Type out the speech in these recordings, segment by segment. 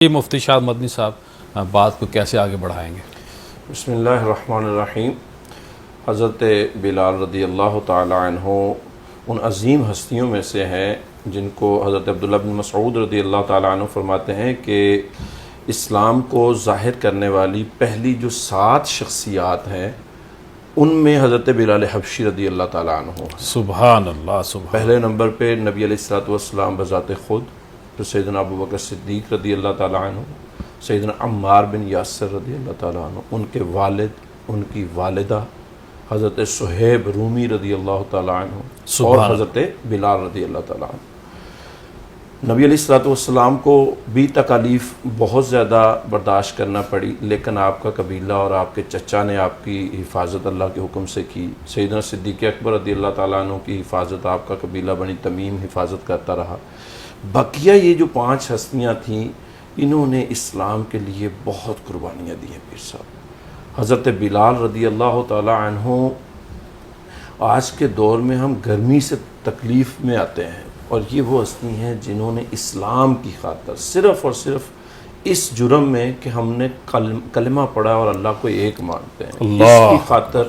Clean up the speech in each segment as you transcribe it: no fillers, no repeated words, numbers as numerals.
مفتی شاد مدنی صاحب بات کو کیسے آگے بڑھائیں گے؟ بسم اللہ الرحمن الرحیم۔ حضرت بلال رضی اللہ تعالی عنہ ان عظیم ہستیوں میں سے ہیں جن کو حضرت عبداللہ بن مسعود رضی اللہ تعالی عنہ فرماتے ہیں کہ اسلام کو ظاہر کرنے والی پہلی جو 7 شخصیات ہیں ان میں حضرت بلال حبشی رضی اللہ تعالی عنہ ہیں۔ سبحان اللہ سبحان۔ پہلے نمبر پہ نبی علیہ الصلوۃ والسلام بذات خود، پھر سیدنا ابو بکر صدیق رضی اللہ تعالیٰ عنہ، سیدنا عمار بن یاسر رضی اللہ تعالیٰ عنہ، ان کے والد، ان کی والدہ حضرت صہیب رومی رضی اللہ تعالیٰ عنہ، اور حضرت بلال رضی اللہ تعالیٰ عنہ۔ نبی علیہ الصلوۃ والسلام کو بھی تکالیف بہت زیادہ برداشت کرنا پڑی، لیکن آپ کا قبیلہ اور آپ کے چچا نے آپ کی حفاظت اللہ کے حکم سے کی۔ سیدنا صدیق اکبر رضی اللہ تعالیٰ عنہ کی حفاظت آپ کا قبیلہ بنی تمیم حفاظت کرتا رہا۔ بقیہ یہ جو 5 ہستیاں تھیں انہوں نے اسلام کے لیے بہت قربانیاں دی ہیں۔ پیر صاحب حضرت بلال رضی اللہ تعالی عنہ، آج کے دور میں ہم گرمی سے تکلیف میں آتے ہیں اور یہ وہ ہستی ہیں جنہوں نے اسلام کی خاطر صرف اور صرف اس جرم میں کہ ہم نے کلمہ پڑھا اور اللہ کو ایک مانتے ہیں، اس کی خاطر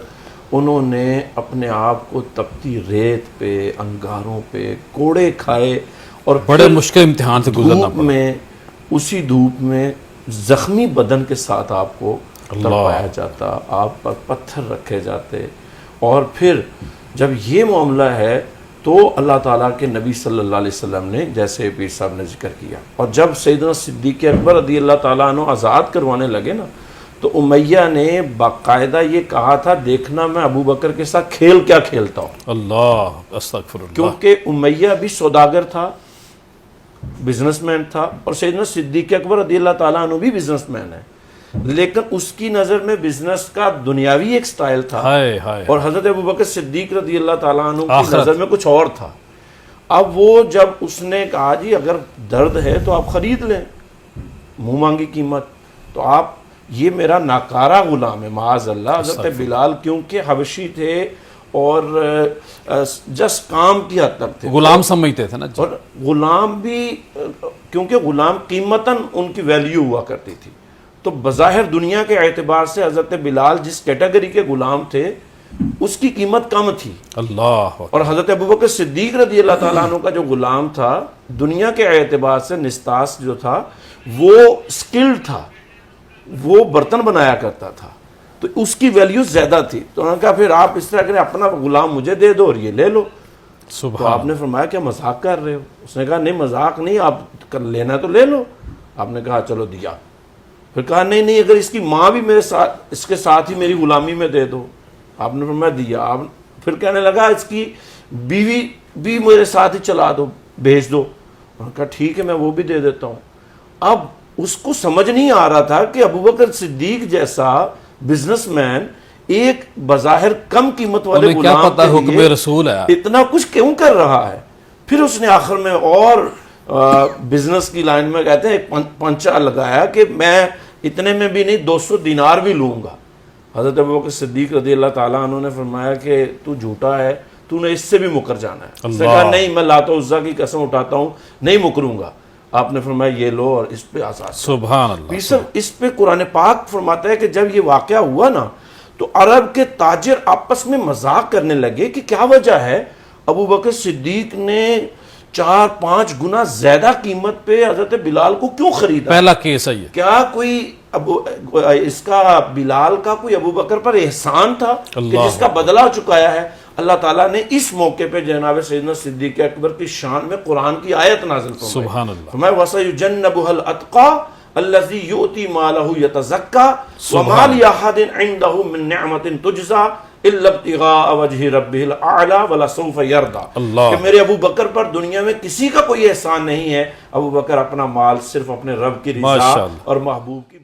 انہوں نے اپنے آپ کو تپتی ریت پہ، انگاروں پہ کوڑے کھائے اور بڑے مشکل امتحان سے گزرنا پڑا۔ اسی دھوپ میں زخمی بدن کے ساتھ آپ کو تڑپایا جاتا، آپ پر پتھر رکھے جاتے، اور پھر جب یہ معاملہ ہے تو اللہ تعالیٰ کے نبی صلی اللہ علیہ وسلم نے، جیسے پیر صاحب نے ذکر کیا، اور جب سیدنا صدیق اکبر رضی اللہ تعالیٰ عنہ آزاد کروانے لگے نا، تو امیہ نے باقاعدہ یہ کہا تھا دیکھنا میں ابو بکر کے ساتھ کھیل کیا کھیلتا ہوں۔ اللہ استغفر اللہ۔ کیونکہ امیہ بھی سوداگر تھا، بزنس مین تھا، اور سیدنا صدیق اکبر رضی اللہ تعالیٰ عنہ بھی بزنس مین ہے، لیکن اس کی نظر میں بزنس کا دنیاوی ایک سٹائل تھا، اور حضرت ابو بکر صدیق رضی اللہ تعالیٰ عنہ کی نظر میں کچھ اور تھا۔ اب وہ جب اس نے کہا جی اگر درد ہے تو آپ خرید لیں منہ مانگی قیمت، تو آپ یہ میرا ناکارہ غلام ہے، معاذ اللہ۔ حضرت بلال کیونکہ حبشی تھے اور جس کام کی حد تک تھے، غلام سمجھتے تھے نا، اور غلام بھی کیونکہ غلام قیمتاً ان کی ویلیو ہوا کرتی تھی، تو بظاہر دنیا کے اعتبار سے حضرت بلال جس کیٹیگری کے غلام تھے اس کی قیمت کم تھی۔ اللہ۔ اور حضرت ابوبکر صدیق رضی اللہ تعالیٰ عنہ کا جو غلام تھا دنیا کے اعتبار سے نستاس جو تھا وہ سکلڈ تھا، وہ برتن بنایا کرتا تھا، تو اس کی ویلیو زیادہ تھی۔ تو انہوں نے کہا پھر آپ اس طرح کریں اپنا غلام مجھے دے دو اور یہ لے لو۔ تو آپ نے فرمایا کیا مذاق کر رہے ہو؟ اس نے کہا نہیں مذاق نہیں، آپ لینا تو لے لو۔ آپ نے کہا چلو دیا۔ پھر کہا نہیں اگر اس کی ماں بھی میرے ساتھ، اس کے ساتھ ہی میری غلامی میں دے دو۔ آپ نے فرمایا دیا۔ آپ پھر کہنے لگا اس کی بیوی بھی میرے ساتھ ہی چلا دو، بھیج دو۔ انہوں نے کہا ٹھیک ہے میں وہ بھی دے دیتا ہوں۔ اب اس کو سمجھ نہیں آ رہا تھا کہ ابوبکر صدیق جیسا بزنس مین ایک بظاہر کم قیمت والے غلام کے حکم لیے رسول ہے اتنا کچھ کیوں کر رہا ہے۔ پھر اس نے آخر میں اور بزنس کی لائن میں کہتے ہیں ایک پنچا لگایا کہ میں اتنے میں بھی نہیں 200 دینار بھی لوں گا۔ حضرت ابوبکر صدیق رضی اللہ تعالیٰ عنہ نے فرمایا کہ تو جھوٹا ہے، تو نے اس سے بھی مکر جانا ہے۔ اس نے کہا نہیں میں لات و عزا کی قسم اٹھاتا ہوں نہیں مکروں گا۔ آپ نے فرمایا یہ لو اور اس پہ آزاد۔ سبحان اللہ۔ اس پہ قرآن پاک فرماتا ہے کہ جب یہ واقعہ ہوا نا تو عرب کے تاجر آپس میں مذاق کرنے لگے کہ کیا وجہ ہے ابو بکر صدیق نے 4-5 گنا زیادہ قیمت پہ حضرت بلال کو کیوں خریدا؟ پہلا کیس ہے یہ، کیا کوئی اس کا بلال کا کوئی ابو بکر پر احسان تھا کہ جس کا بدلہ چکایا ہے؟ اللہ تعالیٰ نے اس موقع پہ جناب سیدنا صدیق اکبر کی شان میں قرآن کی آیت نازل فرمائی۔ سبحان اللہ۔ فرمایا وَسَيُجَنَّبُهَا الْأَتْقَى الَّذِي يُؤْتِي مَالَهُ يَتَزَكَّى وَمَا لِأَحَدٍ عِندَهُ مِن نِّعْمَةٍ تُجْزَى إِلَّا ابْتِغَاءَ وَجْهِ رَبِّهِ الْأَعْلَى وَلَسَوْفَ يَرْضَىٰ، کہ میرے ابو بکر پر دنیا میں کسی کا کوئی احسان نہیں ہے، ابو بکر اپنا مال صرف اپنے رب کی رضا اور محبوب کی